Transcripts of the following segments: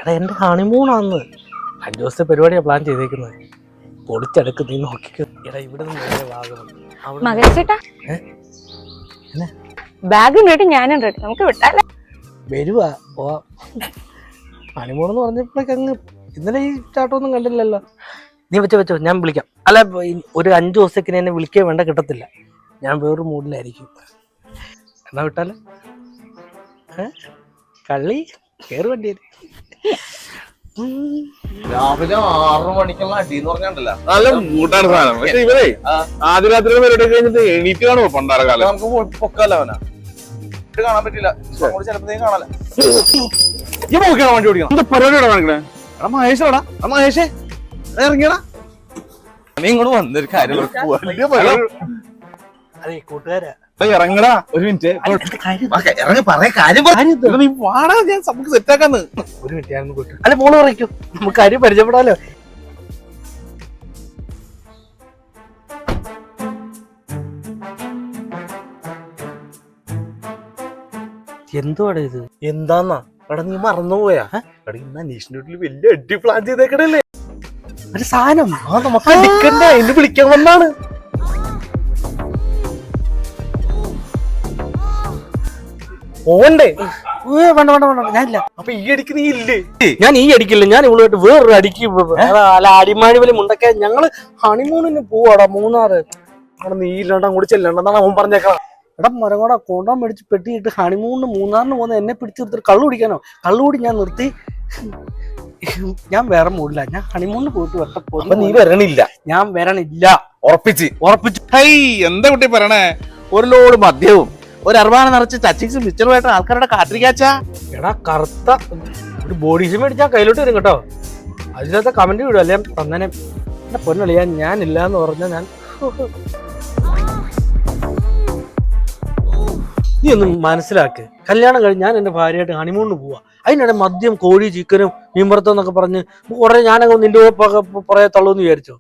എടാ എന്റെ ഹണിമൂണാന്ന് 5 ദിവസത്തെ പരിപാടിയാണ് പ്ലാൻ ചെയ്തേക്കുന്നത്. പൊളിച്ചെടുക്ക്, നീ നോക്കിക്കോ. എടാ ഇവിടെ ബാഗും റെഡി, ഞാനും റെഡി, നമുക്ക് വിട്ടാലോ? വരുവാ പോവാ. ഹണിമൂണെന്ന് പറഞ്ഞപ്പോഴേക്കങ്ങ് ഇന്നലെ ഈ ചാട്ടമൊന്നും കണ്ടില്ലല്ലോ. നീ വെച്ചോ ഞാൻ വിളിക്കാം. അല്ല ഒരു 5 ദിവസത്തേക്ക് എന്നെ വിളിക്കേ വേണ്ട, കിട്ടത്തില്ല. ഞാൻ വേറൊരു മൂഡിലായിരിക്കും. എന്നാ വിട്ടാലോ? കള്ളി കേറ് വണ്ടിയിൽ. രാവിലെ 6 മണിക്കുള്ള അടി എന്ന് പറഞ്ഞാണ്ടല്ല നല്ല മൂട്ടാണ് സാധനം. പക്ഷെ ഇവരെ ആദ്യ രാത്രി പരിപാടി കഴിഞ്ഞിട്ട് എണീറ്റ് കാണുമോ പണ്ടാറ കാലം? നമുക്ക് പൊക്കാലോ അവനാ കാണാൻ പറ്റില്ല. ചിലപ്പോ കാണാല വണ്ടി ഓടിക്കണം. എന്താ പരിപാടിയോടെ കാണിക്കണേ? എടാ മഹേഷോടാ, മഹേഷേ ഇറങ്ങിയടാ, നീ ഇങ്ങോട്ട് വന്നൊരു കാര്യം. അതെ കൂട്ടുകാരാ, ഇറങ്ങടാ. ഒരു മിനിറ്റ് ഇറങ്ങി പറയാ കാര്യം. നീ വാടാ, ഞാൻ നമുക്ക് സെറ്റാക്കാന്ന്. ഒരു മിനിറ്റ് ഞാനൊന്ന് കൂട്ടു. അല്ല മോള് പറയ്ക്കൂ, നമുക്ക് കാര്യം പരിചയപ്പെടാലോ. എന്തുവാടാ ഇത്? എന്താന്നാ എടാ നീ മറന്നുപോയാ? എടാ ഇന്ന് അനീഷിന്റെ വീട്ടില് വലിയ അടി പ്ലാൻ ചെയ്തേക്കണല്ലേ ഒരു സാധനം. നമുക്ക് അടിക്കണ്ടേ, ഇന്ന് വിളിക്കാൻ വന്നാണ്. ഓണ്ടേ വേണ്ട ഞാനില്ല. അപ്പൊ ഈ അടിക്ക് നീ ഇല്ലേ? ഞാൻ ഈ അടിക്കില്ല, ഞാൻ ഇവളുമായിട്ട് വേറൊരു അടിക്ക്. അല്ല അടിമാഴിവലി മുണ്ടൊക്കെ ഞങ്ങള് ഹണിമൂണിന് പോവാടാ മൂന്നാറ്. അവിടെ നീ ഇല്ലാണ്ട് അങ്ങോട്ട് ചെല്ലണ്ടെന്നാണ് അവൻ പറഞ്ഞേക്കണം. എടാ മരങ്ങോടാ കോണ്ടാൻ മേടിച്ച് പെട്ടിയിട്ട് ഹണിമൂണിന് മൂന്നാറിന് പോകുന്ന എന്നെ പിടിച്ച് നിർത്തിട്ട് കള്ളു കുടിക്കാനോ? കള്ളുകൂടി ഞാൻ നിർത്തി. ഞാൻ വേറെ മൂടില്ല, ഞാൻ ഹണിമൂണിന് പോയിട്ട് അപ്പൊ നീ വരണില്ല? ഞാൻ വരണില്ല. ഉറപ്പിച്ചു. ഹൈ എന്താ കുട്ടി പറയണേ? ഒരു ലോഡ് മദ്യവും ഒരു അർബാന നിറച്ച് ടച്ചിങ്സും മിച്ചറുമായിട്ട് ആൾക്കാരുടെ കാത്തിരിക്കാച്ചാ. എടാ കറുത്ത ഒരു ബോഡി ഷീം മേടിച്ചാൽ കയ്യിലോട്ട് വരും കേട്ടോ. അതിനകത്ത് കമന്റ് വിടും, അല്ലേ തന്നെ എന്റെ പൊന്നളിയാൻ ഞാനില്ല എന്ന് പറഞ്ഞാൽ ഞാൻ. നീ ഒന്ന് മനസ്സിലാക്ക്, കല്യാണം കഴിഞ്ഞ് ഞാൻ എന്റെ ഭാര്യയായിട്ട് ഹണിമൂണിന് പോവാ. അതിനിടെ മദ്യം, കോഴി, ചിക്കനും മീൻപുറത്തും എന്നൊക്കെ പറഞ്ഞ് കുറെ ഞാനൊക്കെ നിന്റെ പറയാ തള്ളൂന്ന് വിചാരിച്ചോ?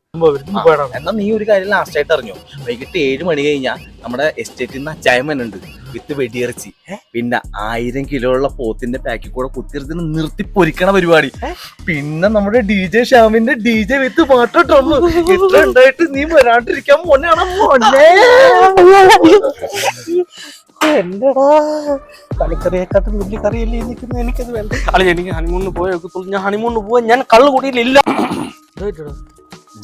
എന്നാ നീ ഒരു കാര്യം ലാസ്റ്റ് ആയിട്ട് അറിഞ്ഞോ? വൈകിട്ട് 7 മണി കഴിഞ്ഞാൽ നമ്മുടെ എസ്റ്റേറ്റിൽ നിന്ന് അച്ചായമനുണ്ട് വിത്ത് വെടിയിറച്ചി, പിന്നെ 1000 കിലോ ഉള്ള പോത്തിന്റെ പാക്കിൽ കൂടെ കുത്തിയിറത്തിന് നിർത്തി പൊരിക്കണ പരിപാടി, പിന്നെ നമ്മുടെ DJ ഷ്യാമിന്റെ DJ വിത്ത് പാട്ടോട്ടൊന്നു. ഇത്ര ഉണ്ടായിട്ട് നീ വരാണ്ടിരിക്കാൻ മോനാണ് മോനെ. എന്റെടാ തലക്കറിയെക്കാട്ടും വലിയ കറിയല്ലേ നിൽക്കുന്നത്, എനിക്കത് വേണ്ട. അല്ല എനിക്ക് ഹണിമൂണിന് പോയേക്കത്തുള്ളൂ. ഞാൻ ഹണിമൂണിന് പോവാൻ ഞാൻ കള്ളു കൂടിയില്ല.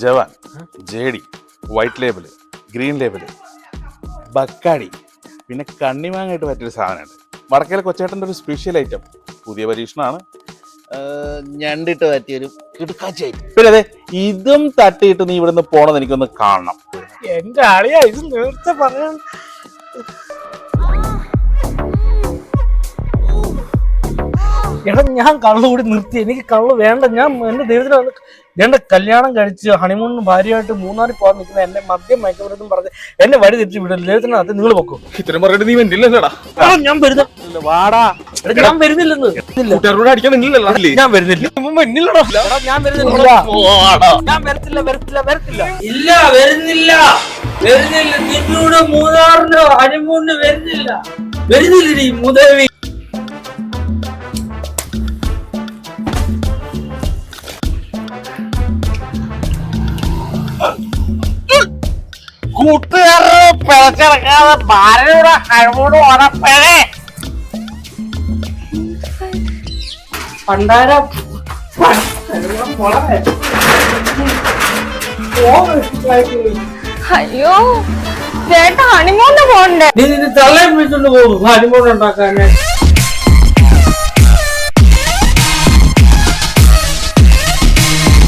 Jawan, JD, white label, green label, Bacardi, പിന്നെ കണ്ണിമാങ്ങായിട്ട് പറ്റിയൊരു സാധനമുണ്ട്. വടക്കേലെ കൊച്ചേട്ടൻ്റെ ഒരു സ്പെഷ്യൽ ഐറ്റം, പുതിയ പരീക്ഷണമാണ്. ഞണ്ടിട്ട് പറ്റിയൊരു കിടുക്കാച്ചായി. പിന്നെ അതെ ഇതും തട്ടിയിട്ട് നീ ഇവിടുന്ന് പോണെന്ന് എനിക്കൊന്ന് കാണണം. എന്റെ ആളിയാ ഇത് നേരത്തെ പറയാൻ. എടാ ഞാൻ കള്ളു കൂടി നിർത്തി, എനിക്ക് കള്ളു വേണ്ട. ഞാൻ എന്റെ ദൈവത്തിന് എന്റെ കല്യാണം കഴിച്ച് ഹണിമൂണിന് ഭാര്യയായിട്ട് മൂന്നാറിൽ പോകാൻ നിൽക്കുന്ന എന്നെ മദ്യം മയക്കമരുന്നും പറഞ്ഞ് എന്നെ വഴി തെറ്റിച്ച് വിടും. ദൈവത്തിനകത്ത് നിങ്ങൾ വെക്കും. ഇത്രയും പറഞ്ഞിട്ട് നീ വെന്റില്ലടാ. ഞാൻ വരുന്നില്ല, വാടാ. ഞാൻ വരുന്നില്ലെന്ന് അടിക്കാൻ നിന്നില്ലല്ലോ. ഞാൻ വരുന്നില്ല, ഞാൻ വരുന്നില്ല, ഞാൻ വരത്തില്ല ഇല്ല, വരുന്നില്ല. നിന്നോട് മൂന്നാറിനോ ഹണിമൂണിന് വരുന്നില്ല മുതവി. കൂട്ടുകാരെ പിഴച്ചിറക്കാതെ ഭാര്യയുടെ ഹണിമൂണ് ഓണപ്പഴേ പണ്ടാര. അയ്യോ ചേട്ടാ, ഹണിമൂണിന് പോണ്ടേ? നീ നിന്റെ തള്ളയെ വിളിച്ചോണ്ട് പോകും ഹണിമൂൺ ഉണ്ടാക്കാന്.